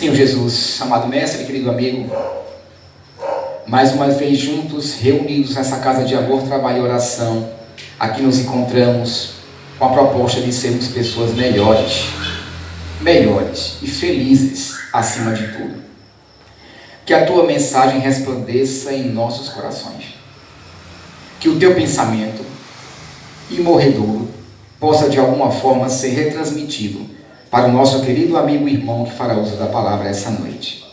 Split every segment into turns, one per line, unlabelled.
Senhor Jesus, amado mestre, querido amigo, mais uma vez juntos, reunidos nessa casa de amor, trabalho e oração, aqui nos encontramos com a proposta de sermos pessoas melhores e felizes acima de tudo. Que a tua mensagem resplandeça em nossos corações. Que o teu pensamento imorredouro possa de alguma forma ser retransmitido para o nosso querido amigo e irmão que fará uso da palavra essa noite.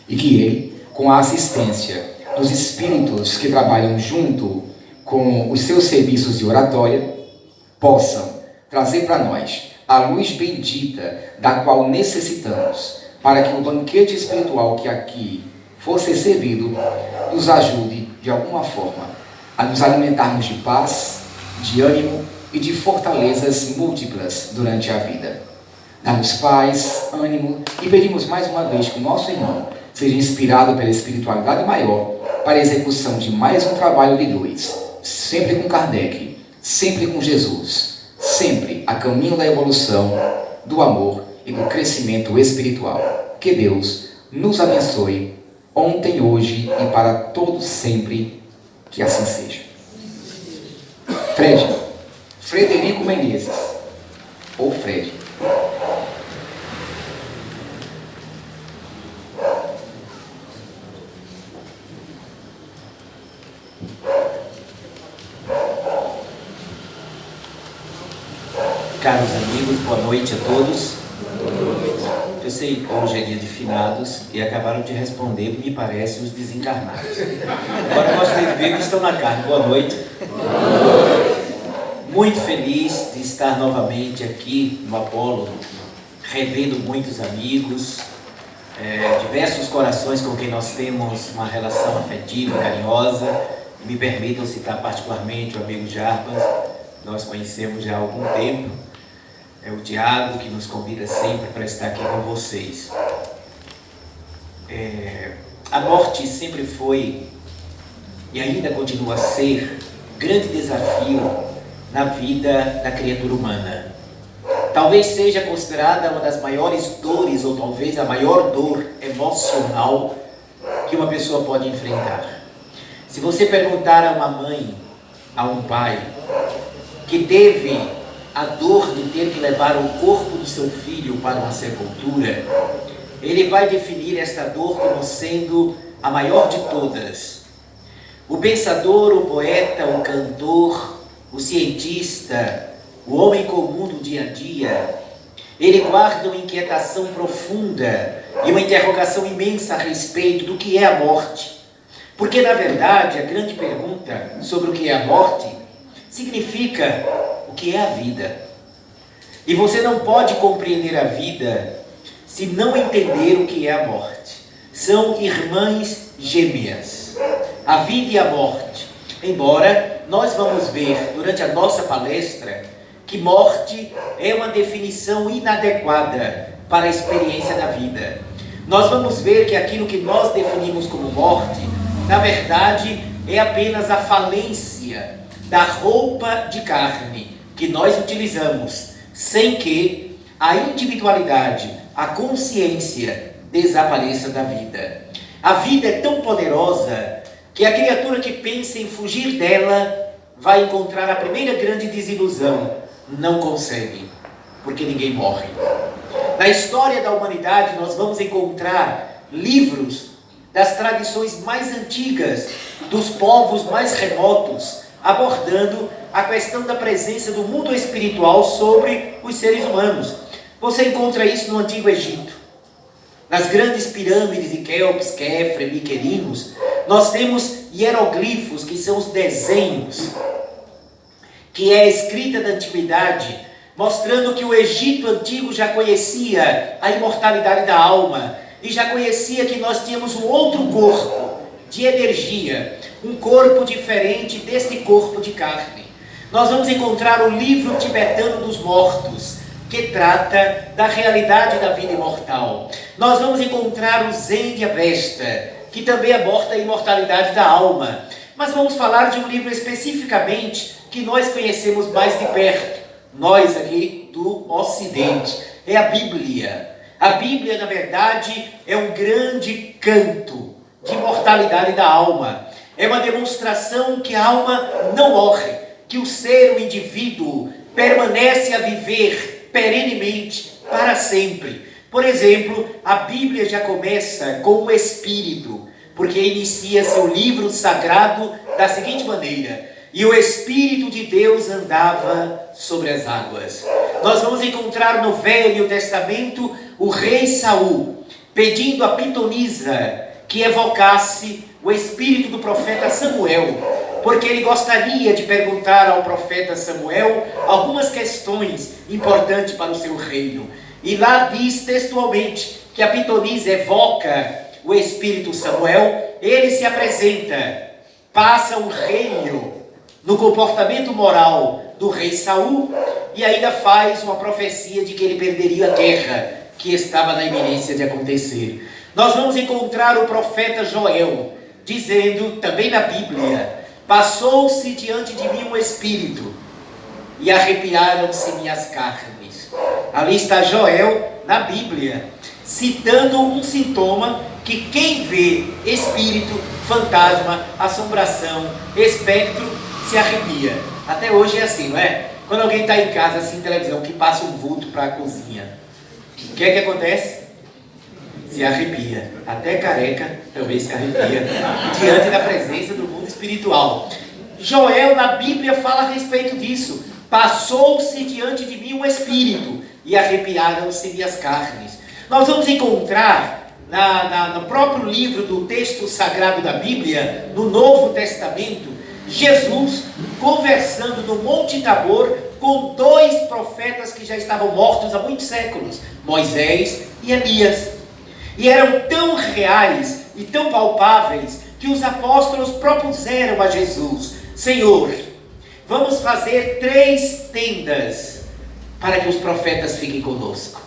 E que ele, com a assistência dos espíritos que trabalham junto com os seus serviços de oratória, possam trazer para nós a luz bendita da qual necessitamos, para que o banquete espiritual que aqui fosse servido nos ajude de alguma forma a nos alimentarmos de paz, de ânimo e de fortalezas múltiplas durante a vida. Dá-nos paz, ânimo e pedimos mais uma vez que o nosso irmão seja inspirado pela espiritualidade maior para a execução de mais um trabalho de luz, sempre com Kardec, sempre com Jesus, sempre a caminho da evolução, do amor e do crescimento espiritual. Que Deus nos abençoe ontem, hoje e para todos sempre, que assim seja. Frederico Menezes, ou Fred.
Caros amigos, boa noite a todos. Eu sei que hoje é dia de finados e acabaram de responder, me parece, os desencarnados. Agora gostaria de ver que estão na carne. Boa noite. Muito feliz de estar novamente aqui no Apolo, revendo muitos amigos, diversos corações com quem nós temos uma relação afetiva, carinhosa. Me permitam citar particularmente o amigo Jarbas, nós conhecemos já há algum tempo. É o Tiago que nos convida sempre para estar aqui com vocês. A morte sempre foi e ainda continua a ser grande desafio na vida da criatura humana. Talvez seja considerada uma das maiores dores, ou talvez a maior dor emocional que uma pessoa pode enfrentar. Se você perguntar a uma mãe, a um pai, que teve a dor de ter que levar o corpo do seu filho para uma sepultura, ele vai definir esta dor como sendo a maior de todas. O pensador, o poeta, o cantor, o cientista, o homem comum do dia a dia, ele guarda uma inquietação profunda e uma interrogação imensa a respeito do que é a morte. Porque, na verdade, a grande pergunta sobre o que é a morte significa o que é a vida. E você não pode compreender a vida se não entender o que é a morte. São irmãs gêmeas, a vida e a morte. Embora nós vamos ver durante a nossa palestra que morte é uma definição inadequada para a experiência da vida. Nós vamos ver que aquilo que nós definimos como morte, na verdade, é apenas a falência da roupa de carne que nós utilizamos, sem que a individualidade, a consciência desapareça da vida. A vida é tão poderosa que a criatura que pensa em fugir dela vai encontrar a primeira grande desilusão. Não consegue, porque ninguém morre. Na história da humanidade nós vamos encontrar livros das tradições mais antigas, dos povos mais remotos, abordando a questão da presença do mundo espiritual sobre os seres humanos. Você encontra isso no Antigo Egito. Nas grandes pirâmides de Quéops, Quefre, Miquerinos, nós temos hieroglifos, que são os desenhos, que é a escrita da antiguidade, mostrando que o Egito antigo já conhecia a imortalidade da alma e já conhecia que nós tínhamos um outro corpo de energia, um corpo diferente deste corpo de carne. Nós vamos encontrar o livro tibetano dos mortos, que trata da realidade da vida imortal. Nós vamos encontrar o Zen de Avesta, que também aborda a imortalidade da alma. Mas vamos falar de um livro especificamente que nós conhecemos mais de perto, nós aqui do Ocidente, é a Bíblia. A Bíblia, na verdade, é um grande canto de imortalidade da alma. É uma demonstração que a alma não morre, que o ser, o indivíduo, permanece a viver perenemente, para sempre. Por exemplo, a Bíblia já começa com o Espírito, porque inicia seu livro sagrado da seguinte maneira: e o Espírito de Deus andava sobre as águas. Nós vamos encontrar no Velho Testamento o rei Saul pedindo a pitonisa que evocasse o espírito do profeta Samuel, porque ele gostaria de perguntar ao profeta Samuel algumas questões importantes para o seu reino. E lá diz textualmente que a pitonisa evoca o espírito Samuel, ele se apresenta, passa um reino no comportamento moral do rei Saul e ainda faz uma profecia de que ele perderia a guerra que estava na iminência de acontecer. Nós vamos encontrar o profeta Joel dizendo, também na Bíblia: passou-se diante de mim um espírito e arrepiaram-se minhas carnes. Ali está Joel na Bíblia, citando um sintoma que quem vê espírito, fantasma, assombração, espectro, se arrepia. Até hoje é assim, não é? Quando alguém está em casa, assim, televisão, que passa um vulto para a cozinha, o que é que acontece? Se arrepia. Até careca também se arrepia diante da presença do mundo espiritual. Joel na Bíblia fala a respeito disso. Passou-se diante de mim um espírito e arrepiaram-se minhas carnes. Nós vamos encontrar no próprio livro do texto sagrado da Bíblia, no Novo Testamento, Jesus conversando no Monte Tabor com dois profetas que já estavam mortos há muitos séculos, Moisés e Elias. E eram tão reais e tão palpáveis que os apóstolos propuseram a Jesus: Senhor, vamos fazer 3 tendas para que os profetas fiquem conosco.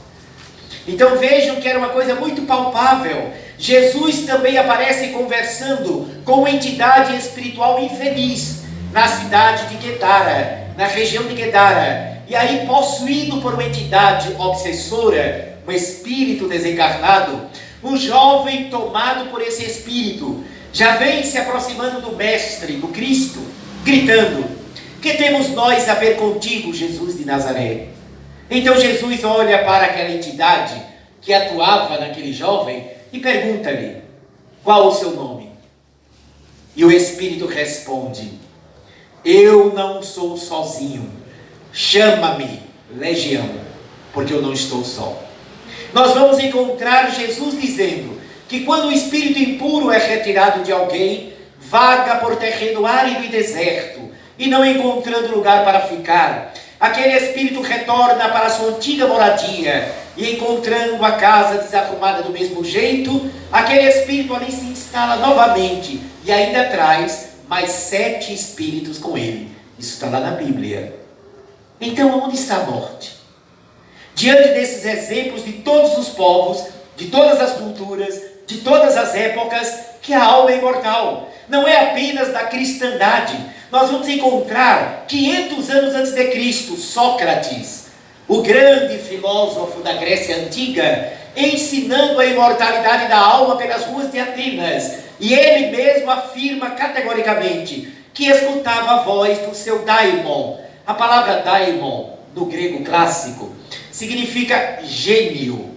Então vejam que era uma coisa muito palpável. Jesus também aparece conversando com uma entidade espiritual infeliz na cidade de Guedara, na região de Guedara. E aí, possuído por uma entidade obsessora, um espírito desencarnado, um jovem tomado por esse espírito já vem se aproximando do Mestre, do Cristo, gritando: que temos nós a ver contigo, Jesus de Nazaré? Então Jesus olha para aquela entidade que atuava naquele jovem e pergunta-lhe: qual o seu nome? E o espírito responde: eu não sou sozinho, chama-me Legião, porque eu não estou só. Nós vamos encontrar Jesus dizendo que quando o espírito impuro é retirado de alguém, vaga por terreno árido e deserto, e não encontrando lugar para ficar, aquele espírito retorna para a sua antiga moradia, e encontrando a casa desarrumada do mesmo jeito, aquele espírito ali se instala novamente, e ainda traz mais 7 espíritos com ele. Isso está lá na Bíblia. Então, onde está a morte? Diante desses exemplos de todos os povos, de todas as culturas, de todas as épocas, que a alma é imortal. Não é apenas da cristandade. Nós vamos encontrar 500 anos antes de Cristo, Sócrates, o grande filósofo da Grécia Antiga, ensinando a imortalidade da alma pelas ruas de Atenas. E ele mesmo afirma categoricamente que escutava a voz do seu daimon. A palavra daimon, no grego clássico, significa gênio.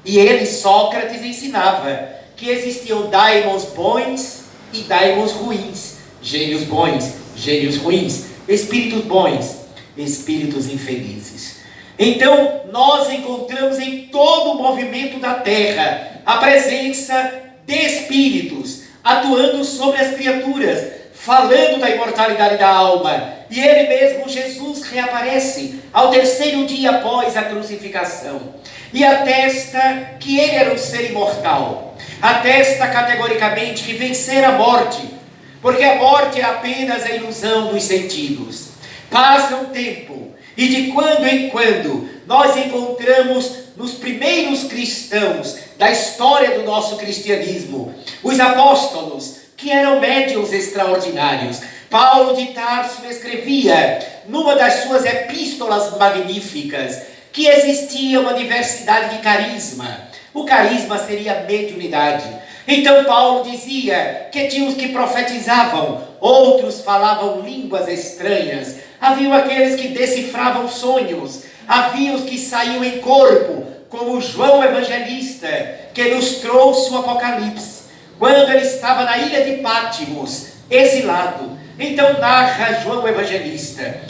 E ele, Sócrates, ensinava que existiam daimons bons e daimons ruins. Gênios bons, gênios ruins, espíritos bons, espíritos infelizes. Então, nós encontramos em todo o movimento da terra a presença de espíritos atuando sobre as criaturas, falando da imortalidade da alma. E ele mesmo, Jesus, reaparece ao 3º dia após a crucificação e atesta que ele era um ser imortal. Atesta categoricamente que vencera a morte, porque a morte é apenas a ilusão dos sentidos. Passa um tempo e de quando em quando nós encontramos nos primeiros cristãos da história do nosso cristianismo os apóstolos, que eram médiuns extraordinários. Paulo de Tarso escrevia numa das suas epístolas magníficas que existia uma diversidade de carisma. O carisma seria a mediunidade. Então Paulo dizia que tinha os que profetizavam, outros falavam línguas estranhas, havia aqueles que decifravam sonhos, havia os que saíam em corpo, como João Evangelista, que nos trouxe o Apocalipse, quando ele estava na ilha de Pátimos, exilado. Então narra João Evangelista: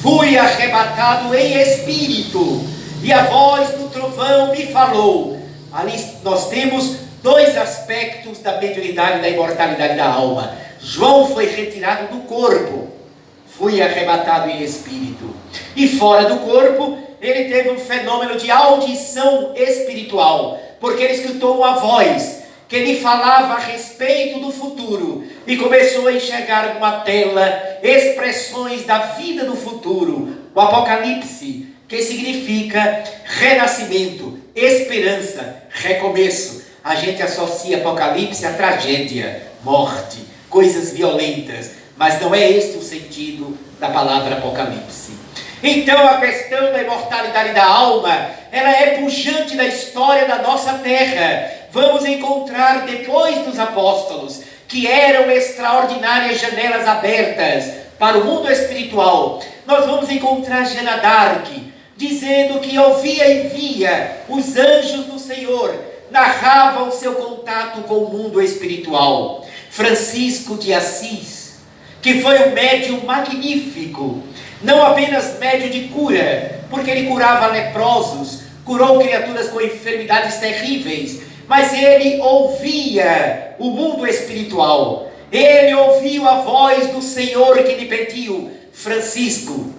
fui arrebatado em espírito, e a voz do trovão me falou. Ali nós temos dois aspectos da mediunidade e da imortalidade da alma. João foi retirado do corpo, fui arrebatado em espírito. E fora do corpo, ele teve um fenômeno de audição espiritual, porque ele escutou uma voz que lhe falava a respeito do futuro, e começou a enxergar numa tela expressões da vida do futuro, o Apocalipse, que significa renascimento, esperança, recomeço. A gente associa Apocalipse à tragédia, morte, coisas violentas, mas não é este o sentido da palavra Apocalipse. Então a questão da imortalidade da alma, ela é pujante na história da nossa terra. Vamos encontrar depois dos apóstolos, que eram extraordinárias janelas abertas para o mundo espiritual, nós vamos encontrar Jeanne d'Arc, dizendo que ouvia e via os anjos do Senhor, narravam o seu contato com o mundo espiritual. Francisco de Assis, que foi um médium magnífico, não apenas médium de cura, porque ele curava leprosos, curou criaturas com enfermidades terríveis, mas ele ouvia o mundo espiritual, ele ouviu a voz do Senhor que lhe pediu: Francisco,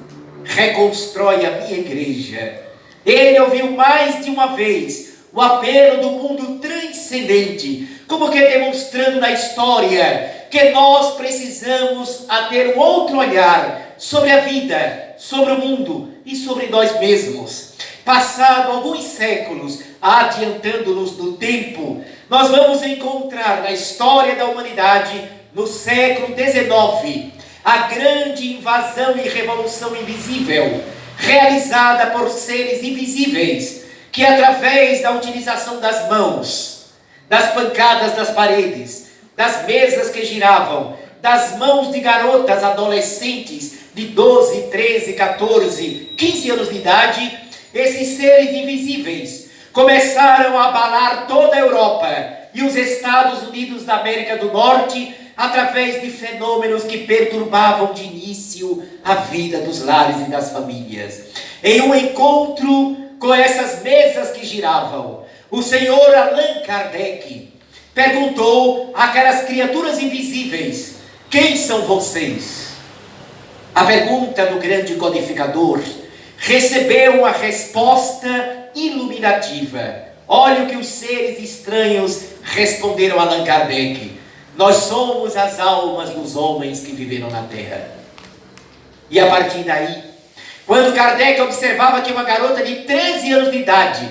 reconstrói a minha igreja. Ele ouviu mais de uma vez o apelo do mundo transcendente, como que demonstrando na história que nós precisamos a ter um outro olhar sobre a vida, sobre o mundo e sobre nós mesmos. Passado alguns séculos, adiantando-nos no tempo, nós vamos encontrar na história da humanidade, no século XIX, a grande invasão e revolução invisível, realizada por seres invisíveis, que através da utilização das mãos, das pancadas das paredes, das mesas que giravam, das mãos de garotas adolescentes de 12, 13, 14, 15 anos de idade, esses seres invisíveis começaram a abalar toda a Europa e os Estados Unidos da América do Norte, através de fenômenos que perturbavam de início a vida dos lares e das famílias. Em um encontro com essas mesas que giravam, o senhor Allan Kardec perguntou àquelas criaturas invisíveis: quem são vocês? A pergunta do grande codificador recebeu uma resposta iluminativa. Olha o que os seres estranhos responderam a Allan Kardec: nós somos as almas dos homens que viveram na Terra. E a partir daí, quando Kardec observava que uma garota de 13 anos de idade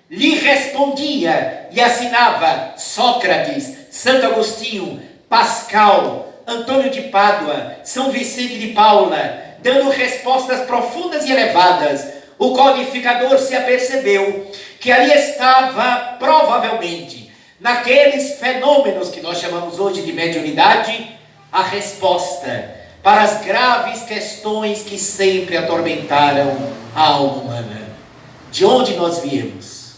lhe respondia e assinava Sócrates, Santo Agostinho, Pascal, Antônio de Pádua, São Vicente de Paula, dando respostas profundas e elevadas, o codificador se apercebeu que ali estava, provavelmente, naqueles fenômenos que nós chamamos hoje de mediunidade, a resposta para as graves questões que sempre atormentaram a alma humana. De onde nós viemos?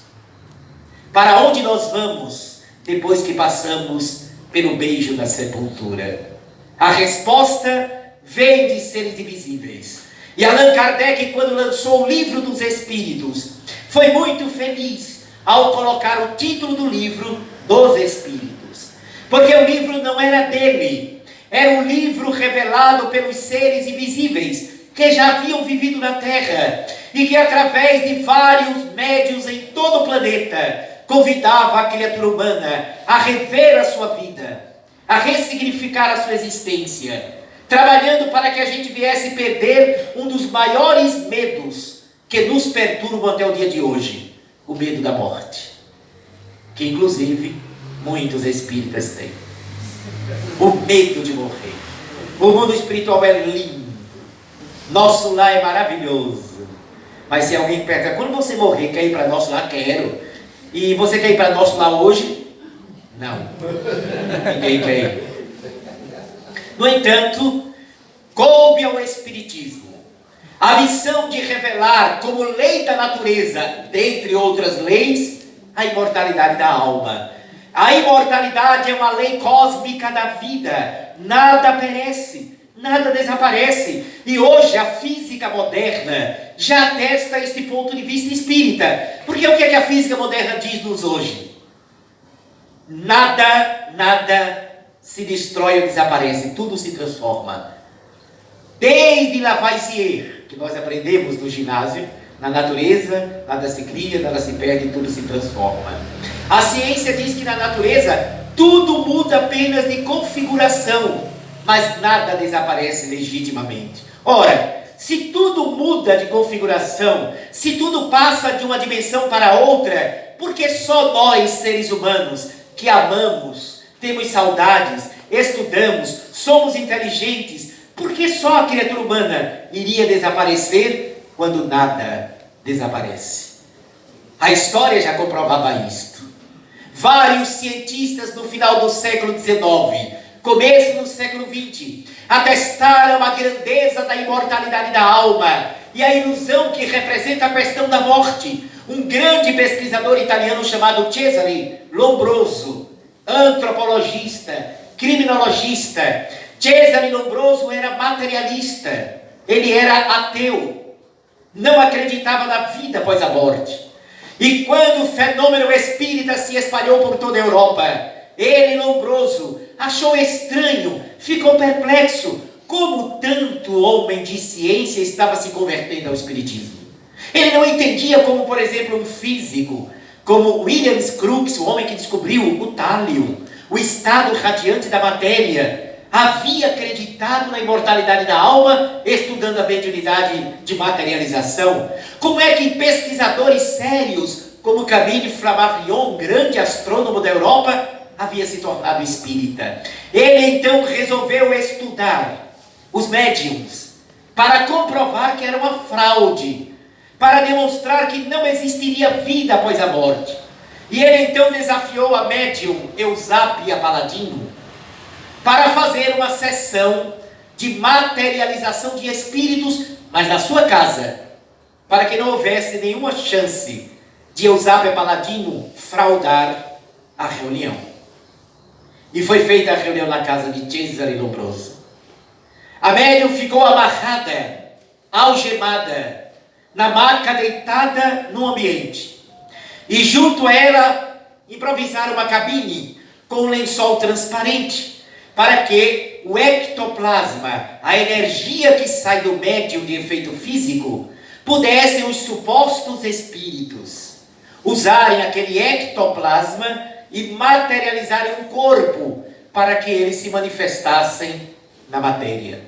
Para onde nós vamos depois que passamos pelo beijo da sepultura? A resposta vem de seres invisíveis. E Allan Kardec, quando lançou o Livro dos Espíritos, foi muito feliz ao colocar o título do livro dos Espíritos, porque o livro não era dele, era um livro revelado pelos seres invisíveis que já haviam vivido na Terra e que através de vários médiuns em todo o planeta convidava a criatura humana a rever a sua vida, a ressignificar a sua existência, trabalhando para que a gente viesse perder um dos maiores medos que nos perturbam até o dia de hoje, o medo da morte, que inclusive muitos espíritas têm. O medo de morrer. O mundo espiritual é lindo, nosso lar é maravilhoso, Mas se alguém pergunta, quando você morrer, quer ir para nosso lar? Quero. E você quer ir para nosso lar hoje? Não. Ninguém quer ir. No entanto, coube ao Espiritismo a missão de revelar como lei da natureza, dentre outras leis, a imortalidade da alma. A imortalidade é uma lei cósmica da vida. Nada perece, nada desaparece. E hoje a física moderna já atesta este ponto de vista espírita. Porque o que é que a física moderna diz-nos hoje? Nada se destrói ou desaparece, tudo se transforma. Desde Lavoisier, que nós aprendemos no ginásio, na natureza, nada se cria, nada se perde, tudo se transforma. A ciência diz que na natureza tudo muda apenas de configuração, mas nada desaparece legitimamente. Ora, se tudo muda de configuração, se tudo passa de uma dimensão para outra, por que só nós, seres humanos, que amamos, temos saudades, estudamos, somos inteligentes, por que só a criatura humana iria desaparecer quando nada desaparece? A história já comprovava isto. Vários cientistas no final do século XIX, começo do século XX, atestaram a grandeza da imortalidade da alma e a ilusão que representa a questão da morte. Um grande pesquisador italiano chamado Cesare Lombroso, antropologista, criminologista. Cesare Lombroso era materialista, ele era ateu, não acreditava na vida após a morte. E quando o fenômeno espírita se espalhou por toda a Europa, ele, Lombroso, achou estranho, ficou perplexo, como tanto homem de ciência estava se convertendo ao espiritismo. Ele não entendia como, por exemplo, um físico, como Williams Crookes, o homem que descobriu o tálio, o estado radiante da matéria, havia acreditado na imortalidade da alma, estudando a mediunidade de materialização. Como é que pesquisadores sérios, como Camille Flammarion, grande astrônomo da Europa, havia se tornado espírita? Ele então resolveu estudar os médiums, para comprovar que era uma fraude, para demonstrar que não existiria vida após a morte. E ele então desafiou a médium Eusápia Paladino para fazer uma sessão de materialização de espíritos, mas na sua casa, para que não houvesse nenhuma chance de Eusápia Paladino fraudar a reunião. E foi feita a reunião na casa de Cesare Lombroso. A médium ficou amarrada, algemada, na maca deitada no ambiente. E junto a ela, improvisaram uma cabine com um lençol transparente, para que o ectoplasma, a energia que sai do médium de efeito físico, pudessem os supostos espíritos usarem aquele ectoplasma e materializarem um corpo para que eles se manifestassem na matéria.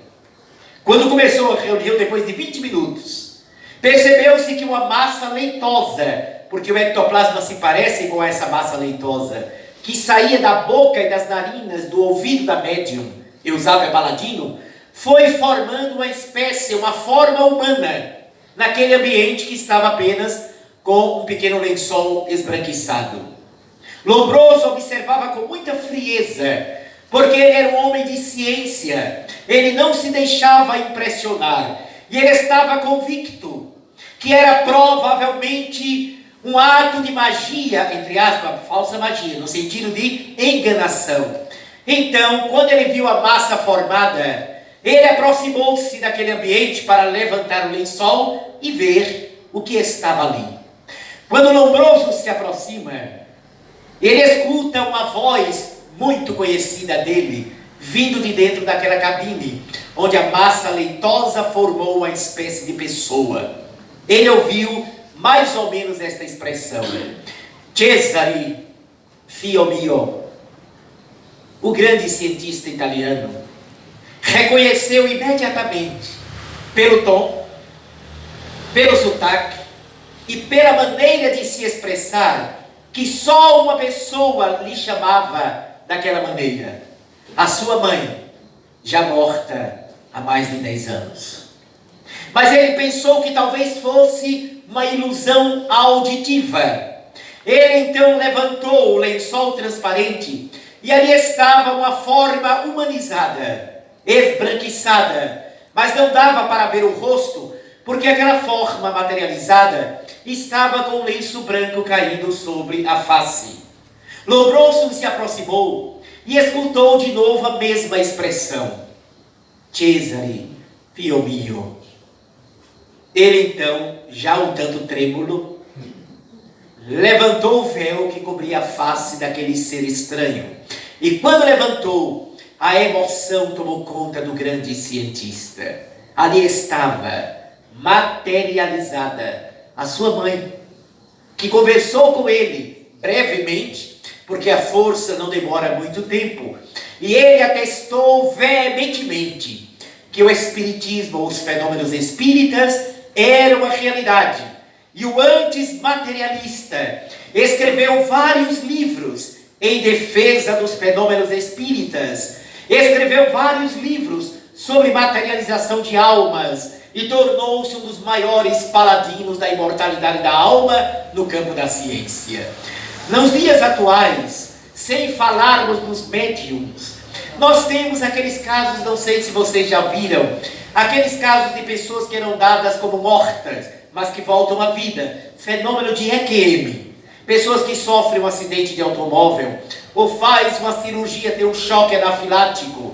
Quando começou a reunião, depois de 20 minutos, percebeu-se que uma massa leitosa, porque o ectoplasma se parece com essa massa leitosa, que saía da boca e das narinas, do ouvido da médium Eusápia Paladino, foi formando uma espécie, uma forma humana, naquele ambiente que estava apenas com um pequeno lençol esbranquiçado. Lombroso observava com muita frieza, porque ele era um homem de ciência, ele não se deixava impressionar, e ele estava convicto que era provavelmente um ato de magia, entre aspas, falsa magia, no sentido de enganação. Então, quando ele viu a massa formada, ele aproximou-se daquele ambiente para levantar o lençol e ver o que estava ali. Quando Lombroso se aproxima, ele escuta uma voz muito conhecida dele, vindo de dentro daquela cabine, onde a massa leitosa formou uma espécie de pessoa. Ele ouviu mais ou menos esta expressão: Cesare, fio mio. O grande cientista italiano reconheceu imediatamente, pelo tom, pelo sotaque e pela maneira de se expressar, que só uma pessoa lhe chamava daquela maneira: a sua mãe, já morta há mais de 10 anos. Mas ele pensou que talvez fosse uma ilusão auditiva. Ele então levantou o lençol transparente e ali estava uma forma humanizada, esbranquiçada, mas não dava para ver o rosto, porque aquela forma materializada estava com o lenço branco caindo sobre a face. Lombroso se aproximou e escutou de novo a mesma expressão: Cesare, figlio mio. Ele então, já um tanto trêmulo, levantou o véu que cobria a face daquele ser estranho. E quando levantou, a emoção tomou conta do grande cientista. Ali estava, materializada, a sua mãe, que conversou com ele brevemente, porque a força não demora muito tempo, e ele atestou veementemente que o espiritismo, ou os fenômenos espíritas, era uma realidade. E o antes materialista escreveu vários livros em defesa dos fenômenos espíritas, escreveu vários livros sobre materialização de almas e tornou-se um dos maiores paladinos da imortalidade da alma no campo da ciência. Nos dias atuais, sem falarmos dos médiums, nós temos aqueles casos, não sei se vocês já viram, aqueles casos de pessoas que eram dadas como mortas, mas que voltam à vida, fenômeno de EQM. Pessoas que sofrem um acidente de automóvel, ou faz uma cirurgia, tem um choque anafilático.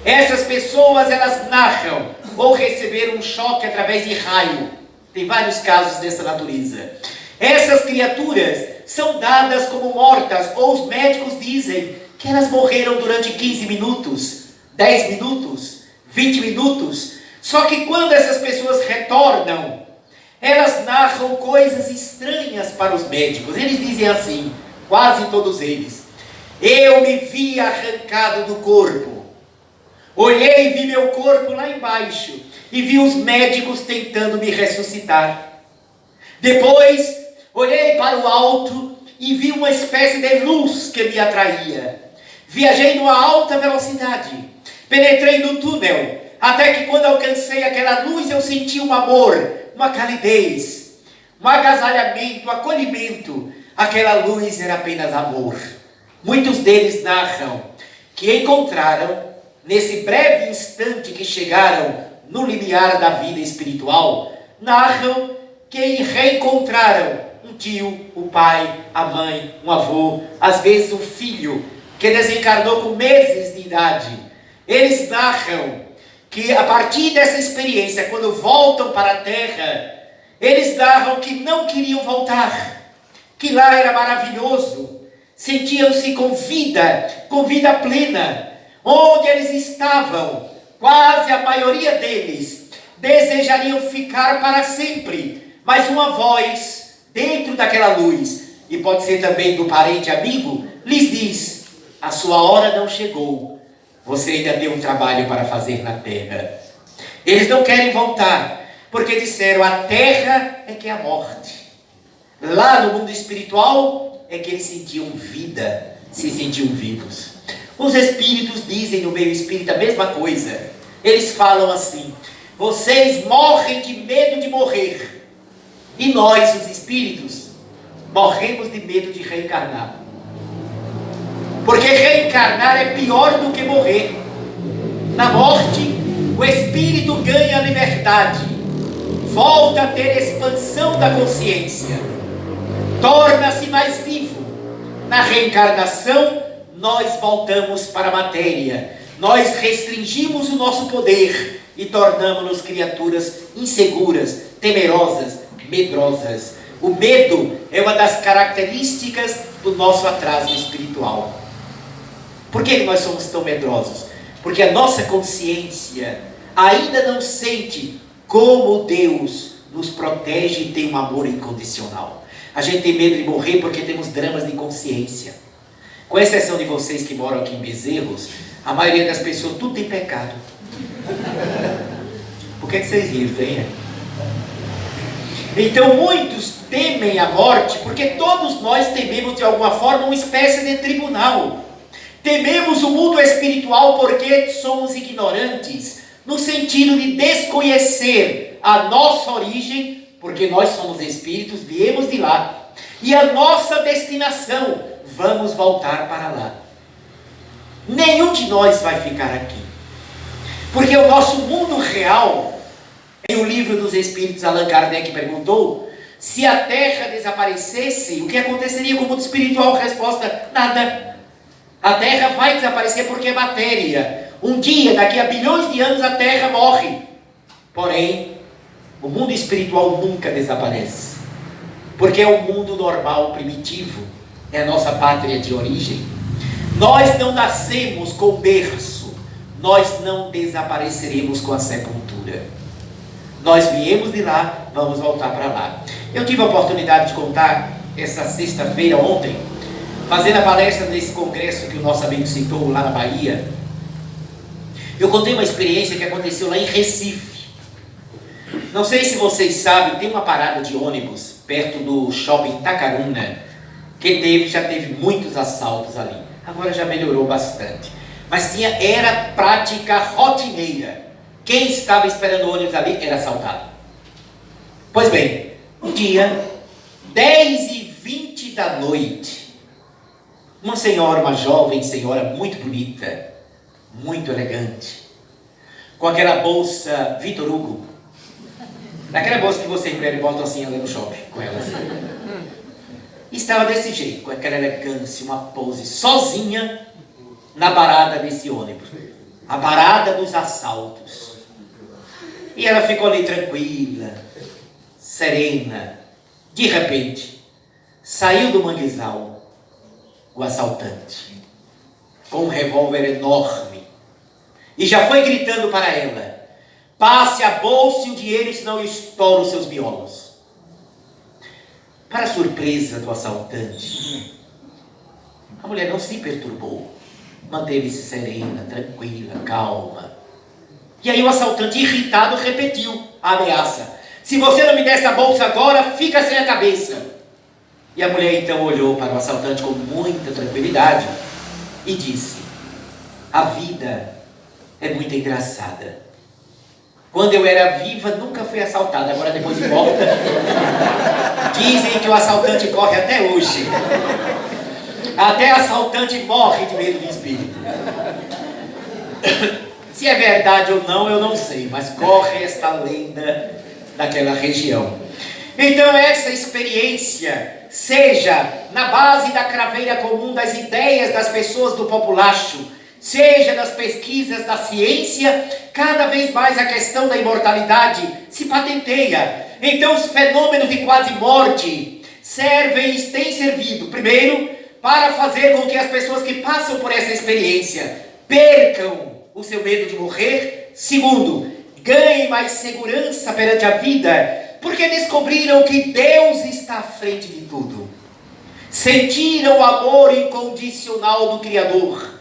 Essas pessoas, elas narram, ou receberam um choque através de raio. Tem vários casos dessa natureza. Essas criaturas são dadas como mortas, ou os médicos dizem que elas morreram durante 15 minutos, 10 minutos, 20 minutos. Só que quando essas pessoas retornam, elas narram coisas estranhas para os médicos. Eles dizem assim, quase todos eles: eu me vi arrancado do corpo, olhei e vi meu corpo lá embaixo, e vi os médicos tentando me ressuscitar. Depois, olhei para o alto e vi uma espécie de luz que me atraía. Viajei numa alta velocidade, penetrei no túnel, até que quando alcancei aquela luz eu senti um amor, uma calidez, um agasalhamento, um acolhimento. Aquela luz era apenas amor. Muitos deles narram que encontraram, nesse breve instante que chegaram no limiar da vida espiritual, narram que reencontraram um tio, o pai, a mãe, um avô, às vezes um filho, que desencarnou com meses de idade. Eles narram que a partir dessa experiência, quando voltam para a Terra, eles narram que não queriam voltar, que lá era maravilhoso, sentiam-se com vida plena. Onde eles estavam, quase a maioria deles desejariam ficar para sempre, mas uma voz dentro daquela luz, e pode ser também do parente amigo, lhes diz: a sua hora não chegou. Você ainda tem um trabalho para fazer na terra. Eles não querem voltar, porque disseram: a terra é que é a morte. Lá no mundo espiritual é que eles sentiam vida, se sentiam vivos. Os espíritos dizem no meio espírita a mesma coisa. Eles falam assim: vocês morrem de medo de morrer. E nós, os espíritos, morremos de medo de reencarnar. Porque reencarnar é pior do que morrer. Na morte, o espírito ganha liberdade, volta a ter expansão da consciência, torna-se mais vivo. Na reencarnação, nós voltamos para a matéria, nós restringimos o nosso poder e tornamos-nos criaturas inseguras, temerosas, medrosas. O medo é uma das características do nosso atraso espiritual. Por que nós somos tão medrosos? Porque a nossa consciência ainda não sente como Deus nos protege e tem um amor incondicional. A gente tem medo de morrer porque temos dramas de consciência. Com exceção de vocês que moram aqui em Bezerros, a maioria das pessoas tudo tem pecado. Por que vocês riram, hein? Então muitos temem a morte porque todos nós tememos de alguma forma uma espécie de tribunal. Tememos o mundo espiritual porque somos ignorantes, no sentido de desconhecer a nossa origem, porque nós somos espíritos, viemos de lá, e a nossa destinação, vamos voltar para lá. Nenhum de nós vai ficar aqui, porque o nosso mundo real, em o livro dos Espíritos, Allan Kardec perguntou, se a Terra desaparecesse, o que aconteceria com o mundo espiritual? Resposta, nada. A Terra vai desaparecer porque é matéria. Um dia, daqui a bilhões de anos, a Terra morre. Porém, o mundo espiritual nunca desaparece, porque é o mundo normal, primitivo, é a nossa pátria de origem. Nós não nascemos com berço, nós não desapareceremos com a sepultura. Nós viemos de lá, vamos voltar para lá. Eu tive a oportunidade de contar essa sexta-feira, ontem, fazendo a palestra nesse congresso que o nosso amigo citou lá na Bahia. Eu contei uma experiência que aconteceu lá em Recife. Não sei se vocês sabem, tem uma parada de ônibus perto do shopping Itacaruna, que já teve muitos assaltos ali. Agora já melhorou bastante. Mas era prática rotineira. Quem estava esperando o ônibus ali era assaltado. Pois bem, um dia, 10h20 da noite, uma senhora, uma jovem senhora muito bonita, muito elegante, com aquela bolsa Vitor Hugo, daquela bolsa que você emprega e bota assim ali no shopping, com ela assim. Estava desse jeito, com aquela elegância, uma pose, sozinha na parada desse ônibus, a parada dos assaltos. E ela ficou ali tranquila, serena. De repente, saiu do manguezal o assaltante, com um revólver enorme, e já foi gritando para ela: passe a bolsa e o dinheiro, senão eu estouro os seus miolos. Para a surpresa do assaltante, a mulher não se perturbou, manteve-se serena, tranquila, calma. E aí o assaltante, irritado, repetiu a ameaça: se você não me der essa bolsa agora, fica sem a cabeça. E a mulher então olhou para o assaltante com muita tranquilidade e disse: a vida é muito engraçada. Quando eu era viva, nunca fui assaltada. Agora, depois de morta, dizem que o assaltante corre até hoje. Até assaltante morre de medo de espírito. Se é verdade ou não, eu não sei, mas corre esta lenda naquela região. Então, essa experiência, seja na base da craveira comum das ideias das pessoas do populacho, seja nas pesquisas da ciência, cada vez mais a questão da imortalidade se patenteia. Então, os fenômenos de quase morte servem e têm servido, primeiro, para fazer com que as pessoas que passam por essa experiência percam o seu medo de morrer. Segundo, ganhem mais segurança perante a vida, porque descobriram que Deus está à frente de tudo. Sentiram o amor incondicional do Criador.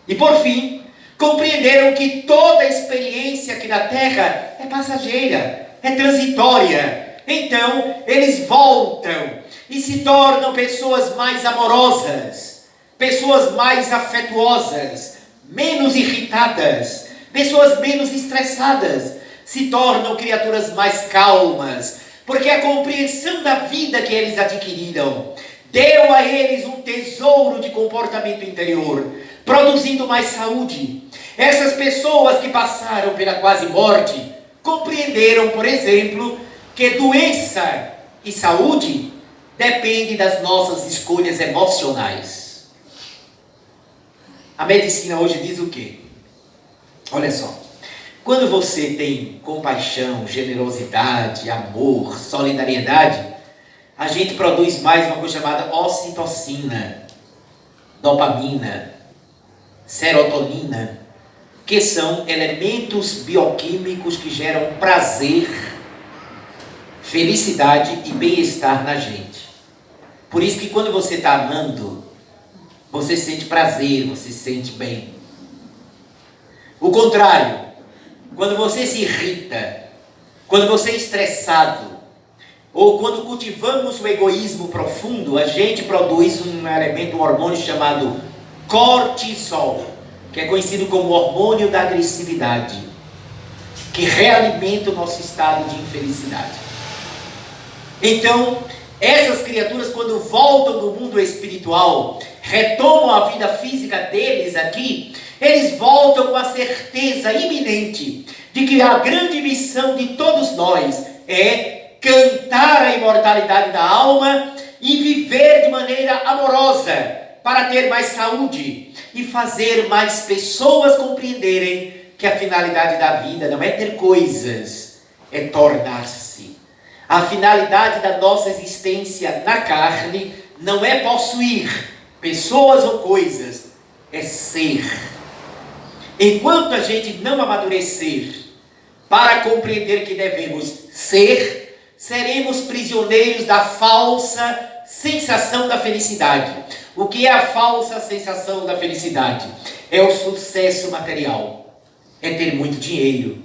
E por fim, compreenderam que toda experiência aqui na Terra é passageira, é transitória. Então, eles voltam e se tornam pessoas mais amorosas, pessoas mais afetuosas, menos irritadas, pessoas menos estressadas, se tornam criaturas mais calmas, porque a compreensão da vida que eles adquiriram deu a eles um tesouro de comportamento interior, produzindo mais saúde. Essas pessoas que passaram pela quase morte compreenderam, por exemplo, que doença e saúde dependem das nossas escolhas emocionais. A medicina hoje diz o quê? Olha só, quando você tem compaixão, generosidade, amor, solidariedade, a gente produz mais uma coisa chamada ocitocina, dopamina, serotonina, que são elementos bioquímicos que geram prazer, felicidade e bem-estar na gente. Por isso que quando você está amando, você sente prazer, você se sente bem. O contrário, quando você se irrita, quando você é estressado, ou quando cultivamos o egoísmo profundo, a gente produz um elemento, um hormônio chamado cortisol, que é conhecido como hormônio da agressividade. que realimenta o nosso estado de infelicidade. Então, essas criaturas, quando voltam do mundo espiritual, retomam a vida física deles aqui, eles voltam com a certeza iminente de que a grande missão de todos nós é cantar a imortalidade da alma e viver de maneira amorosa para ter mais saúde e fazer mais pessoas compreenderem que a finalidade da vida não é ter coisas, é tornar-se. A finalidade da nossa existência na carne não é possuir pessoas ou coisas, é ser. Enquanto a gente não amadurecer para compreender que devemos ser, seremos prisioneiros da falsa sensação da felicidade. O que é a falsa sensação da felicidade? É o sucesso material, é ter muito dinheiro,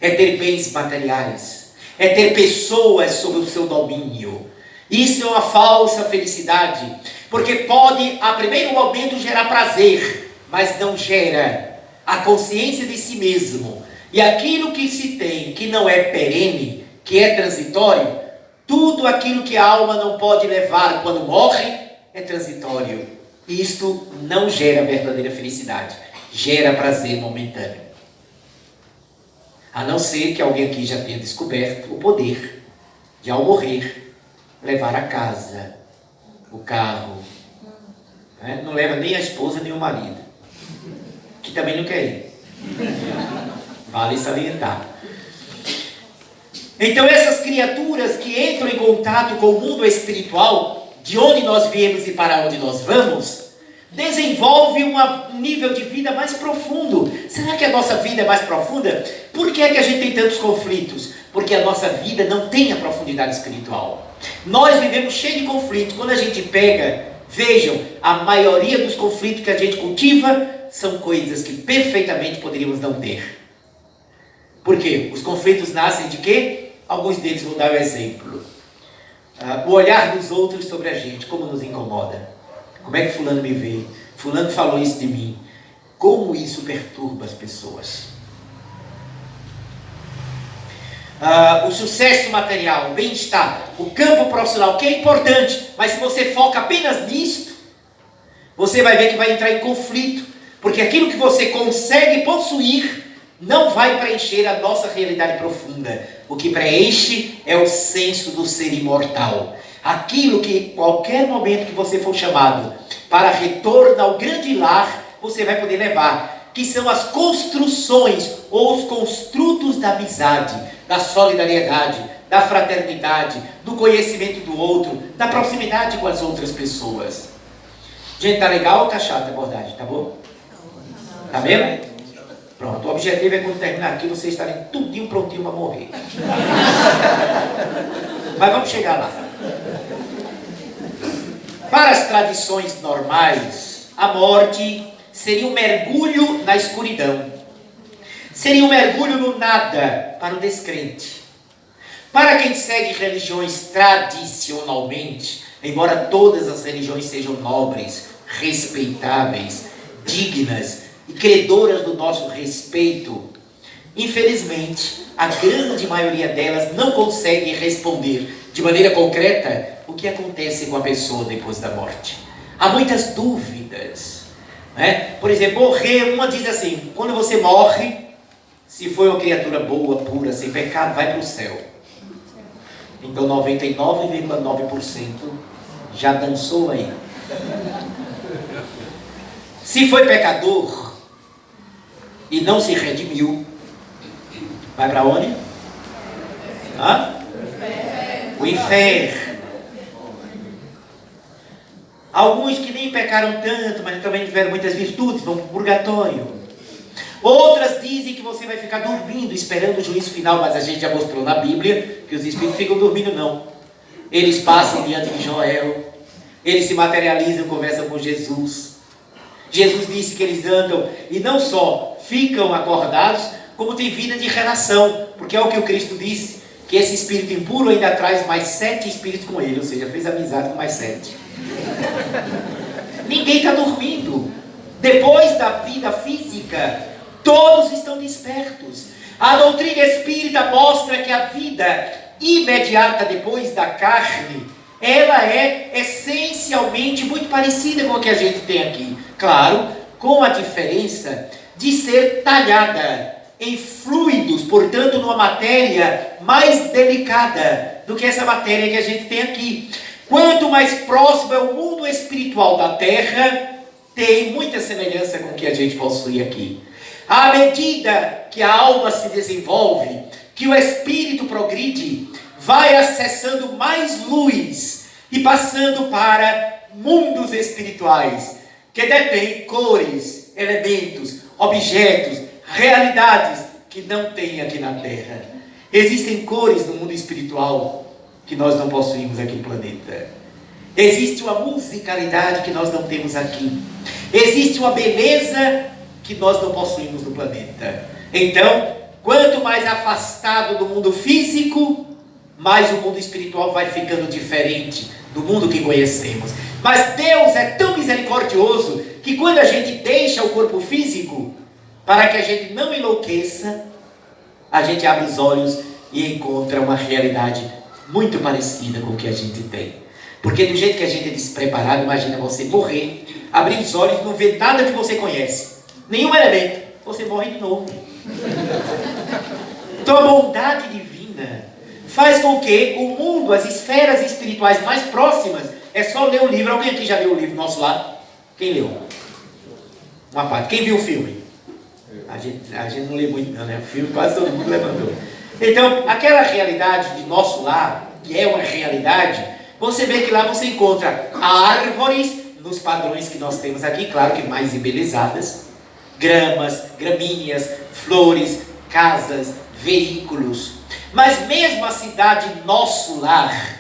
é ter bens materiais, é ter pessoas sob o seu domínio. Isso é uma falsa felicidade, porque pode a primeiro momento gerar prazer, mas não gera a consciência de si mesmo. E aquilo que se tem, que não é perene, que é transitório, tudo aquilo que a alma não pode levar quando morre, é transitório. Isto não gera verdadeira felicidade, gera prazer momentâneo. A não ser que alguém aqui já tenha descoberto o poder de, ao morrer, levar a casa, o carro. Né? Não leva nem a esposa nem o marido, que também não quer ir. Vale salientar. Então essas criaturas que entram em contato com o mundo espiritual, de onde nós viemos e para onde nós vamos, desenvolvem um nível de vida mais profundo. Será que a nossa vida é mais profunda? Por que é que a gente tem tantos conflitos? Porque a nossa vida não tem a profundidade espiritual. Nós vivemos cheio de conflitos. Quando a gente pega, vejam, a maioria dos conflitos que a gente cultiva são coisas que perfeitamente poderíamos não ter. Por quê? Os conflitos nascem de quê? Alguns deles vão dar o exemplo. O olhar dos outros sobre a gente, como nos incomoda. Como é que fulano me vê? Fulano falou isso de mim. Como isso perturba as pessoas. O sucesso material, o bem-estar, o campo profissional, que é importante, mas se você foca apenas nisto, você vai ver que vai entrar em conflito, porque aquilo que você consegue possuir não vai preencher a nossa realidade profunda. O que preenche é o senso do ser imortal. Aquilo que, qualquer momento que você for chamado para retorno ao grande lar, você vai poder levar, que são as construções ou os construtos da amizade, da solidariedade, da fraternidade, do conhecimento do outro, da proximidade com as outras pessoas. Gente, tá legal ou tá chato a abordagem? Tá bom? Tá mesmo? Pronto, o objetivo é quando terminar aqui vocês estarem tudinho prontinho para morrer. Mas vamos chegar lá. Para as tradições normais, a morte seria um mergulho na escuridão. Seria um mergulho no nada para o descrente. Para quem segue religiões tradicionalmente, embora todas as religiões sejam nobres, respeitáveis, dignas e credoras do nosso respeito, infelizmente, a grande maioria delas não consegue responder de maneira concreta o que acontece com a pessoa depois da morte. Há muitas dúvidas. Né? Por exemplo, morrer, uma diz assim, quando você morre, se foi uma criatura boa, pura, sem pecado, vai para o céu. Então 99,9% já dançou aí. Se foi pecador e não se redimiu, vai para onde? O inferno. Alguns que nem pecaram tanto, mas também tiveram muitas virtudes, vão para o purgatório. Outras dizem que você vai ficar dormindo, esperando o juízo final, mas a gente já mostrou na Bíblia que os espíritos ficam dormindo não. Eles passam diante de Joel, eles se materializam, conversam com Jesus. Jesus disse que eles andam e não só ficam acordados, como tem vida de relação, porque é o que o Cristo disse, que esse espírito impuro ainda traz mais 7 espíritos com ele, ou seja, fez amizade com mais 7. Ninguém está dormindo. Depois da vida física, todos estão despertos. A doutrina espírita mostra que a vida imediata depois da carne, ela é essencialmente muito parecida com o que a gente tem aqui. Claro, com a diferença de ser talhada em fluidos, portanto, numa matéria mais delicada do que essa matéria que a gente tem aqui. Quanto mais próximo é o mundo espiritual da Terra, tem muita semelhança com o que a gente possui aqui. À medida que a alma se desenvolve, que o espírito progride, vai acessando mais luz e passando para mundos espirituais, que detêm cores, elementos, objetos, realidades que não tem aqui na Terra. Existem cores no mundo espiritual que nós não possuímos aqui no planeta. Existe uma musicalidade que nós não temos aqui. Existe uma beleza que nós não possuímos no planeta. Então, quanto mais afastado do mundo físico, mais o mundo espiritual vai ficando diferente do mundo que conhecemos. Mas Deus é tão misericordioso que quando a gente deixa o corpo físico, para que a gente não enlouqueça, a gente abre os olhos e encontra uma realidade muito parecida com o que a gente tem. Porque do jeito que a gente é despreparado, imagina você morrer, abrir os olhos e não ver nada que você conhece, nenhum elemento, você morre de novo. Então a bondade divina faz com que o mundo, as esferas espirituais mais próximas, é só ler o livro. Alguém aqui já leu o livro nosso lá? Quem leu? Uma parte. Quem viu o filme? A gente não lê muito não, né? O filme quase todo mundo levantou. Então, aquela realidade de nosso lar, que é uma realidade, você vê que lá você encontra árvores nos padrões que nós temos aqui, claro que mais embelezadas, gramas, gramíneas, flores, casas, veículos. Mas mesmo a cidade nosso lar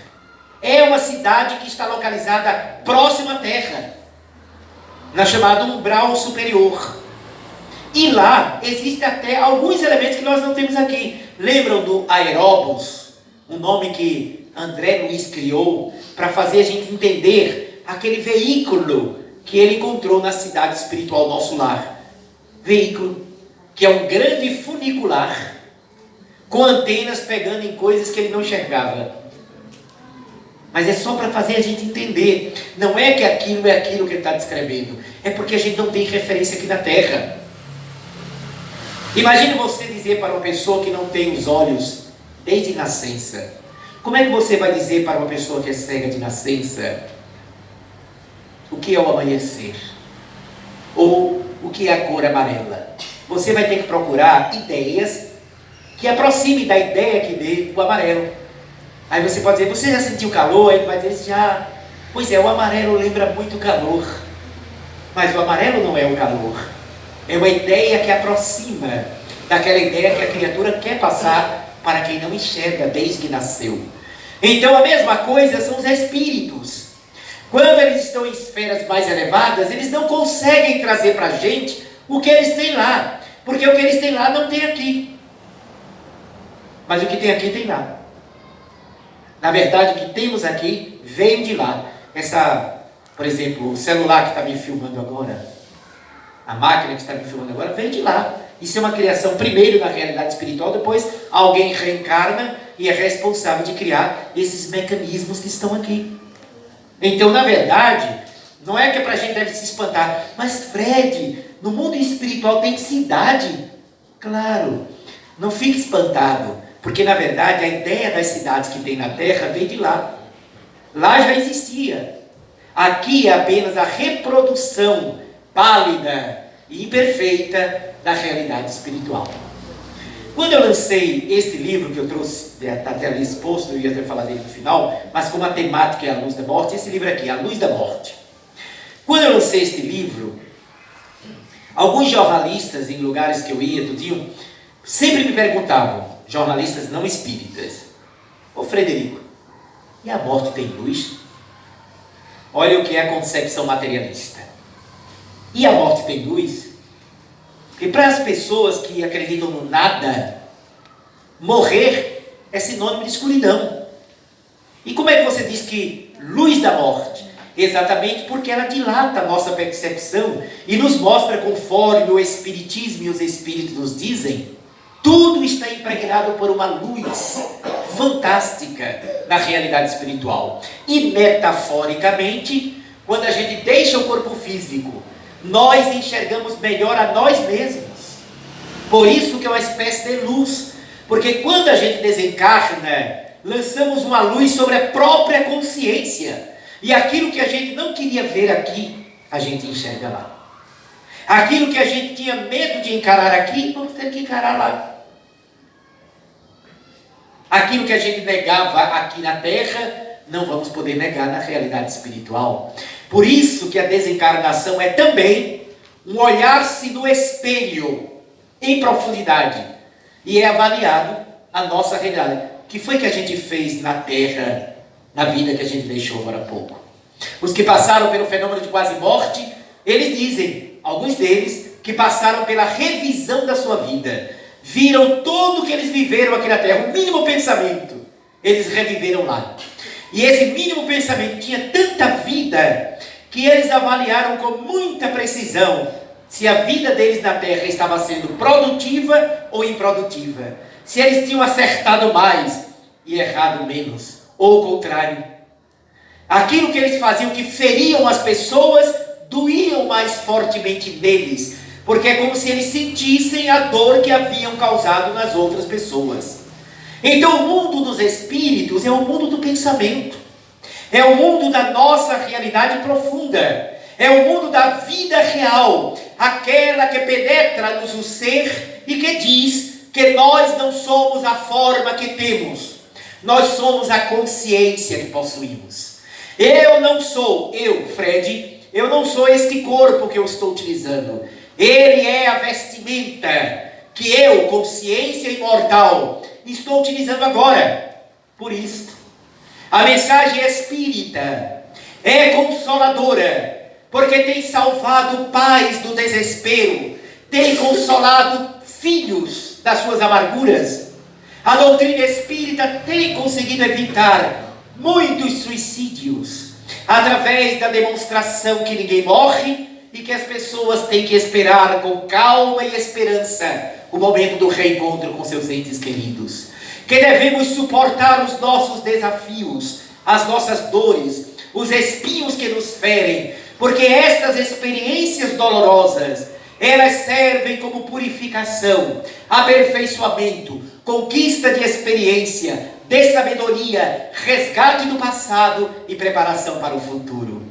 é uma cidade que está localizada próxima à terra, na chamada umbral superior. E lá existem até alguns elementos que nós não temos aqui. Lembram do aeróbus? Um nome que André Luiz criou para fazer a gente entender aquele veículo que ele encontrou na cidade espiritual nosso lar. Veículo que é um grande funicular com antenas pegando em coisas que ele não enxergava. Mas é só para fazer a gente entender. Não é que aquilo é aquilo que ele está descrevendo. É porque a gente não tem referência aqui na Terra. Imagine você dizer para uma pessoa que não tem os olhos desde nascença. Como é que você vai dizer para uma pessoa que é cega de nascença o que é o amanhecer? Ou o que é a cor amarela? Você vai ter que procurar ideias que aproximem da ideia que dê o amarelo. Aí você pode dizer, você já sentiu calor? Aí ele vai dizer, já. Pois é, o amarelo lembra muito calor. Mas o amarelo não é o calor. É uma ideia que aproxima daquela ideia que a criatura quer passar para quem não enxerga desde que nasceu. Então a mesma coisa são os espíritos. Quando eles estão em esferas mais elevadas, eles não conseguem trazer para a gente o que eles têm lá. Porque o que eles têm lá não tem aqui. Mas o que tem aqui tem lá. Na verdade, o que temos aqui veio de lá. Por exemplo, o celular que está me filmando agora, a máquina que está me filmando agora, veio de lá. Isso é uma criação primeiro da realidade espiritual, depois alguém reencarna e é responsável de criar esses mecanismos que estão aqui. Então, na verdade, não é que a gente deve se espantar, mas Fred, no mundo espiritual tem cidade. Claro, não fique espantado, porque na verdade a ideia das cidades que tem na Terra veio de lá. Lá já existia. Aqui é apenas a reprodução pálida e imperfeita da realidade espiritual. Quando eu lancei este livro que eu trouxe, está até ali exposto, eu ia até falar dele no final, mas como a temática é a luz da morte, esse livro aqui, A Luz da Morte. Quando eu lancei este livro, alguns jornalistas em lugares que eu ia, tudinho, sempre me perguntavam, jornalistas não espíritas, ô Frederico, e a morte tem luz? Olha o que é a concepção materialista. E a morte tem luz? Porque para as pessoas que acreditam no nada, morrer é sinônimo de escuridão. E como é que você diz que luz da morte? Exatamente porque ela dilata a nossa percepção e nos mostra, conforme o Espiritismo e os Espíritos nos dizem, Tudo está impregnado por uma luz fantástica na realidade espiritual. E metaforicamente, quando a gente deixa o corpo físico, nós enxergamos melhor a nós mesmos. Por isso que é uma espécie de luz. Porque quando a gente desencarna, lançamos uma luz sobre a própria consciência. E aquilo que a gente não queria ver aqui, a gente enxerga lá. Aquilo que a gente tinha medo de encarar aqui, vamos ter que encarar lá. Aquilo que a gente negava aqui na Terra, não vamos poder negar na realidade espiritual. Por isso que a desencarnação é também um olhar-se no espelho, em profundidade. E é avaliado a nossa realidade. O que foi que a gente fez na Terra, na vida que a gente deixou agora há pouco? Os que passaram pelo fenômeno de quase morte, eles dizem, alguns deles, que passaram pela revisão da sua vida. Viram tudo que eles viveram aqui na Terra, o mínimo pensamento, eles reviveram lá. E esse mínimo pensamento tinha tanta vida, que eles avaliaram com muita precisão se a vida deles na Terra estava sendo produtiva ou improdutiva. Se eles tinham acertado mais e errado menos, ou o contrário. Aquilo que eles faziam que feriam as pessoas, doíam mais fortemente neles, porque é como se eles sentissem a dor que haviam causado nas outras pessoas. Então o mundo dos espíritos é o mundo do pensamento, é o mundo da nossa realidade profunda, é o mundo da vida real, aquela que penetra-nos o ser e que diz que nós não somos a forma que temos, nós somos a consciência que possuímos. Eu não sou, Fred, eu não sou este corpo que eu estou utilizando. Ele é a vestimenta que eu, consciência imortal, estou utilizando agora. Por isso, a mensagem espírita é consoladora, porque tem salvado pais do desespero, tem consolado filhos das suas amarguras. A doutrina espírita tem conseguido evitar muitos suicídios, através da demonstração que ninguém morre e que as pessoas têm que esperar com calma e esperança o momento do reencontro com seus entes queridos. Que devemos suportar os nossos desafios, as nossas dores, os espinhos que nos ferem, porque estas experiências dolorosas, elas servem como purificação, aperfeiçoamento, conquista de experiência, de sabedoria, resgate do passado e preparação para o futuro.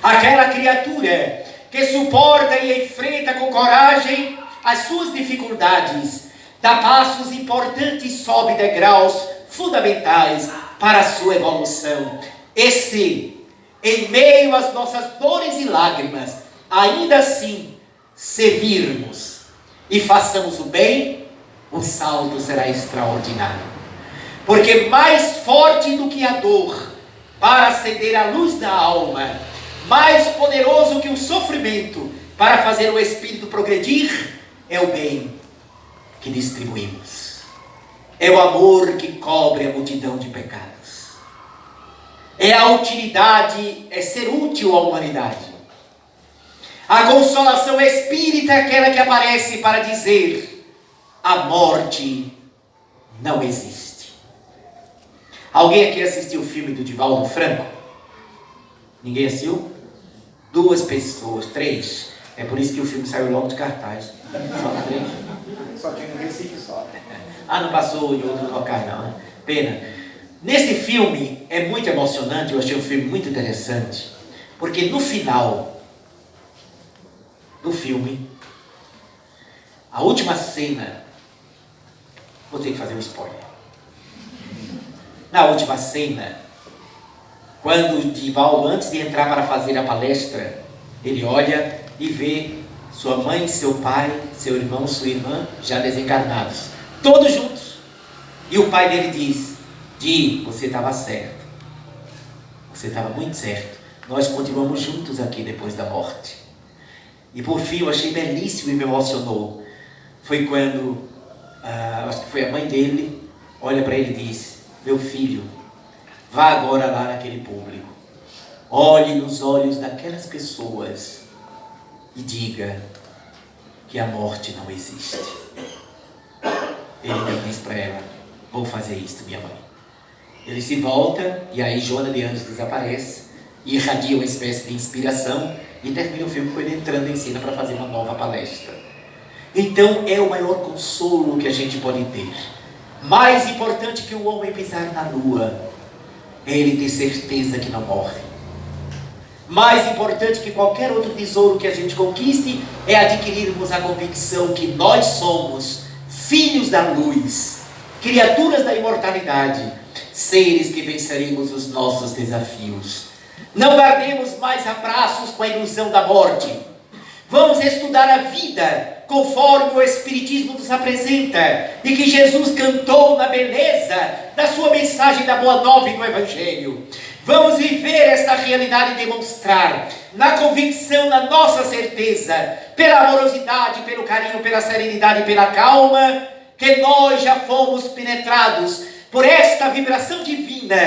Aquela criatura que suporta e enfrenta com coragem as suas dificuldades, dá passos importantes e sobe degraus fundamentais para a sua evolução. E se, em meio às nossas dores e lágrimas, ainda assim servirmos e façamos o bem, o saldo será extraordinário. Porque mais forte do que a dor para acender a luz da alma, mais poderoso que o sofrimento para fazer o espírito progredir, é o bem que distribuímos. É o amor que cobre a multidão de pecados. É a utilidade, é ser útil à humanidade. A consolação espírita é aquela que aparece para dizer: a morte não existe. Alguém aqui assistiu o filme do Divaldo Franco? Ninguém assistiu? 2 pessoas, 3. É por isso que o filme saiu logo de cartaz. Só 3.
Só tinha no Recife só.
Não passou em outros locais não, né? Pena. Nesse filme é muito emocionante, eu achei um filme muito interessante, porque no final do filme, a última cena, vou ter que fazer um spoiler. Na última cena, quando o Divaldo, antes de entrar para fazer a palestra, ele olha e vê sua mãe, seu pai, seu irmão, sua irmã, já desencarnados, todos juntos. E o pai dele diz: Di, você estava certo. Você estava muito certo. Nós continuamos juntos aqui depois da morte. E por fim, eu achei belíssimo e me emocionou. Foi quando, acho que foi a mãe dele, olha para ele e diz: meu filho, vá agora lá naquele público, olhe nos olhos daquelas pessoas e diga que a morte não existe. Ele então diz para ela: vou fazer isto, minha mãe. Ele se volta e aí Joana de Anjos desaparece e irradia uma espécie de inspiração e termina o filme com ele entrando em cena para fazer uma nova palestra. Então é o maior consolo que a gente pode ter. Mais importante que o homem pisar na lua é ele ter certeza que não morre. Mais importante que qualquer outro tesouro que a gente conquiste é adquirirmos a convicção que nós somos filhos da luz, criaturas da imortalidade, seres que venceremos os nossos desafios. Não guardemos mais abraços com a ilusão da morte. Vamos estudar a vida conforme o Espiritismo nos apresenta e que Jesus cantou na beleza da sua mensagem da Boa Nova e do Evangelho. Vamos viver esta realidade e demonstrar, na convicção, na nossa certeza, pela amorosidade, pelo carinho, pela serenidade e pela calma, que nós já fomos penetrados por esta vibração divina.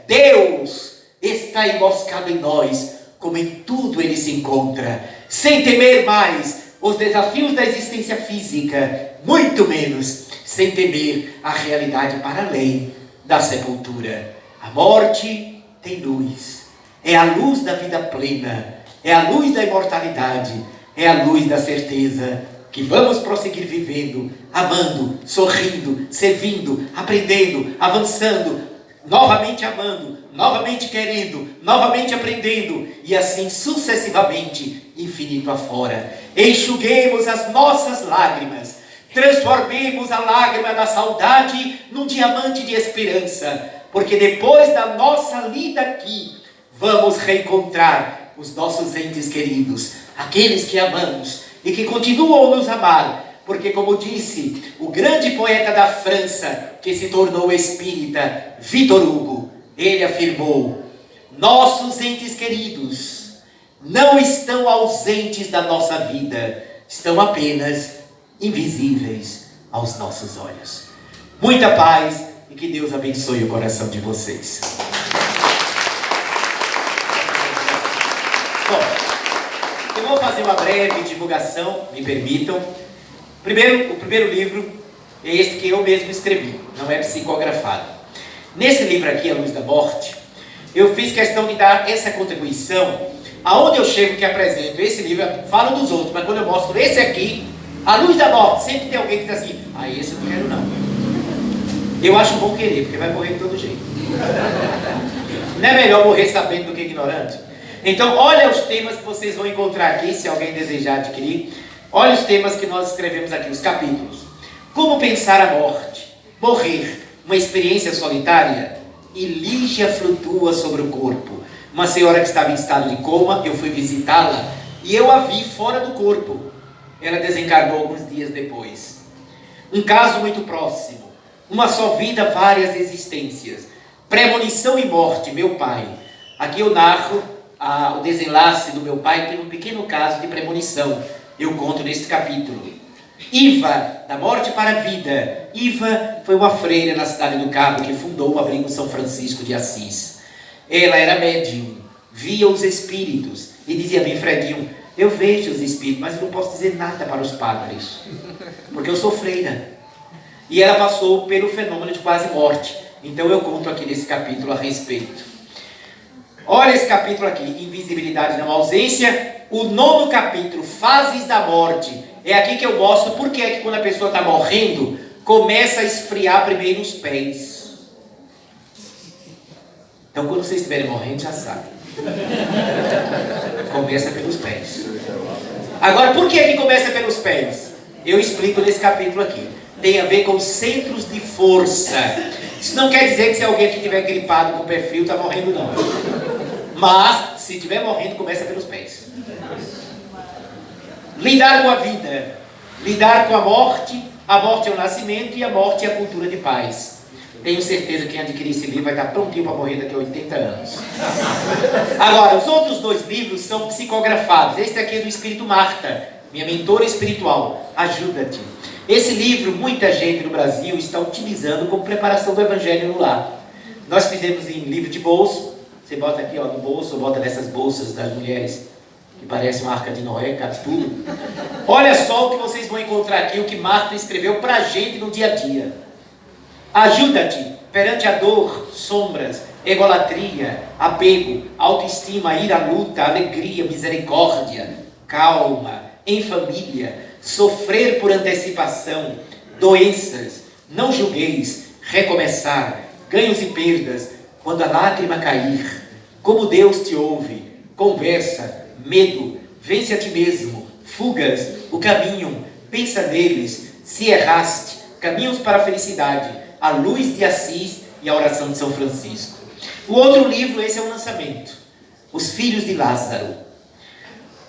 Deus está emboscado em nós, como em tudo Ele se encontra, sem temer mais os desafios da existência física, muito menos sem temer a realidade para além da sepultura. A morte tem luz, é a luz da vida plena, é a luz da imortalidade, é a luz da certeza que vamos prosseguir vivendo, amando, sorrindo, servindo, aprendendo, avançando, novamente amando, novamente querendo, novamente aprendendo, e assim sucessivamente, infinito afora. Enxuguemos as nossas lágrimas, transformemos a lágrima da saudade num diamante de esperança, porque depois da nossa lida aqui, vamos reencontrar os nossos entes queridos, aqueles que amamos e que continuam a nos amar, porque, como disse o grande poeta da França, que se tornou espírita, Victor Hugo, ele afirmou: nossos entes queridos não estão ausentes da nossa vida, estão apenas invisíveis aos nossos olhos. Muita paz e que Deus abençoe o coração de vocês. Bom, eu vou fazer uma breve divulgação, me permitam. O primeiro livro é esse que eu mesmo escrevi, não é psicografado. Nesse livro aqui, A Luz da Morte, eu fiz questão de dar essa contribuição. Aonde eu chego que apresento esse livro, eu falo dos outros, mas quando eu mostro esse aqui, A Luz da Morte, sempre tem alguém que diz assim: ah, esse eu não quero não. Eu acho bom querer, porque vai morrer de todo jeito. Não é melhor morrer sabendo do que ignorante? Então, olha os temas que vocês vão encontrar aqui, se alguém desejar adquirir. Olha os temas que nós escrevemos aqui, os capítulos. Como pensar a morte? Morrer, uma experiência solitária? E Lígia flutua sobre o corpo. Uma senhora que estava em estado de coma, eu fui visitá-la e eu a vi fora do corpo. Ela desencarnou alguns dias depois. Um caso muito próximo. Uma só vida, várias existências. Premonição e morte, meu pai. Aqui eu narro o desenlace do meu pai, teve um pequeno caso de premonição. Eu conto nesse capítulo. Iva, da morte para a vida. Iva foi uma freira na cidade do Cabo que fundou o abrigo São Francisco de Assis. Ela era médium, via os espíritos e dizia a mim: Fredinho, eu vejo os espíritos, mas eu não posso dizer nada para os padres, porque eu sou freira. E ela passou pelo fenômeno de quase morte. Então eu conto aqui nesse capítulo a respeito. Olha esse capítulo aqui, invisibilidade não ausência. O 9º capítulo, fases da morte. É aqui que eu mostro por que é que quando a pessoa está morrendo, começa a esfriar primeiro os pés. Então quando vocês estiverem morrendo, já sabe. Começa pelos pés. Agora, por que é que começa pelos pés? Eu explico nesse capítulo aqui. Tem a ver com centros de força. Isso não quer dizer que se alguém aqui estiver gripado com o pé frio, está morrendo não. Mas, se estiver morrendo, começa pelos pés. Lidar com a vida. Lidar com a morte. A morte é o nascimento e a morte é a cultura de paz. Tenho certeza que quem adquirir esse livro vai estar prontinho para morrer daqui a 80 anos. Agora, os outros 2 livros são psicografados. Este aqui é do Espírito Marta, minha mentora espiritual. Ajuda-te. Esse livro, muita gente no Brasil está utilizando como preparação do Evangelho no lar. Nós fizemos em livro de bolso. Você bota aqui no bolso, ou bota nessas bolsas das mulheres que parece uma arca de Noé, cabe tudo. Olha só o que vocês vão encontrar aqui, o que Marta escreveu para a gente no dia a dia. Ajuda-te perante a dor, sombras, egolatria, apego, autoestima, ira, luta, alegria, misericórdia, calma, em família, sofrer por antecipação, doenças, não julgueis, recomeçar, ganhos e perdas, quando a lágrima cair, como Deus te ouve, conversa, medo, vence a ti mesmo, fugas, o caminho, pensa neles, se erraste, caminhos para a felicidade, a luz de Assis e a oração de São Francisco. O outro livro, esse é um lançamento, Os Filhos de Lázaro.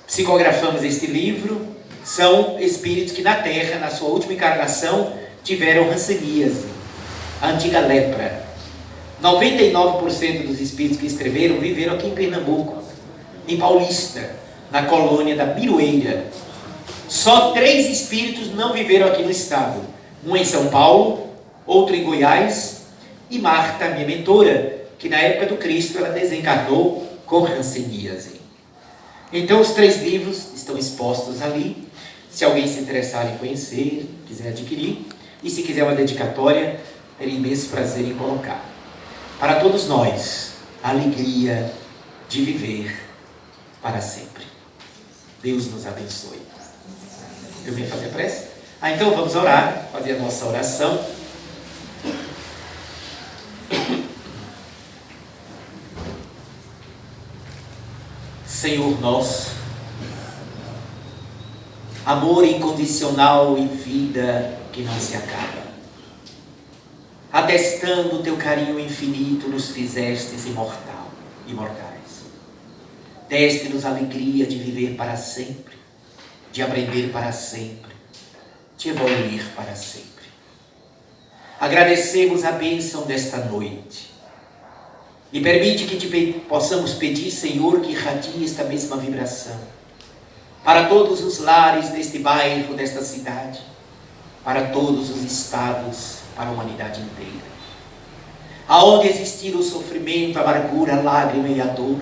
Psicografamos este livro, são espíritos que na Terra, na sua última encarnação, tiveram hanseníase, a antiga lepra. 99% dos espíritos que escreveram viveram aqui em Pernambuco, em Paulista, na colônia da Miroeira. Só 3 espíritos não viveram aqui no estado. Um em São Paulo, outro em Goiás, e Marta, minha mentora, que na época do Cristo ela desencarnou com hanseníase. Então os 3 livros estão expostos ali. Se alguém se interessar em conhecer, quiser adquirir, e se quiser uma dedicatória, terei imenso prazer em colocar. Para todos nós, a alegria de viver para sempre. Deus nos abençoe. Eu vim fazer prece? Então vamos orar, fazer a nossa oração. Senhor nosso, amor incondicional e vida que não se acaba. Atestando o teu carinho infinito, nos fizestes imortais. Deste-nos a alegria de viver para sempre, de aprender para sempre, de evoluir para sempre. Agradecemos a bênção desta noite. E permite que possamos pedir, Senhor, que irradie esta mesma vibração para todos os lares deste bairro, desta cidade, para todos os estados, para a humanidade inteira. Aonde existir o sofrimento, a amargura, a lágrima e a dor,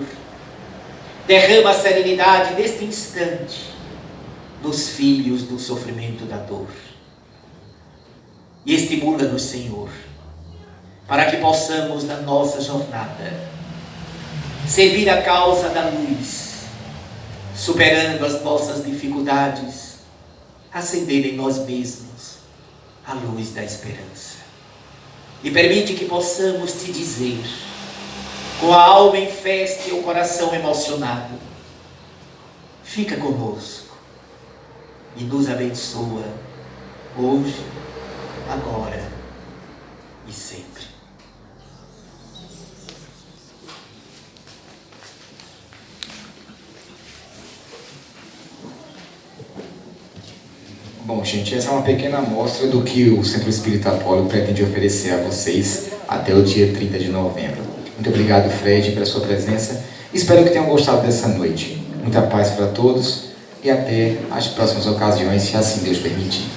derrama a serenidade deste instante nos filhos do sofrimento e da dor. E estimula-nos, Senhor, para que possamos, na nossa jornada, servir a causa da luz, superando as nossas dificuldades, acender em nós mesmos a luz da esperança. E permite que possamos te dizer, com a alma em festa e o coração emocionado, fica conosco e nos abençoa hoje, agora e sempre.
Bom, gente, essa é uma pequena amostra do que o Centro Espírita Apolo pretende oferecer a vocês até o dia 30 de novembro. Muito obrigado, Fred, pela sua presença. Espero que tenham gostado dessa noite. Muita paz para todos e até as próximas ocasiões, se assim Deus permitir.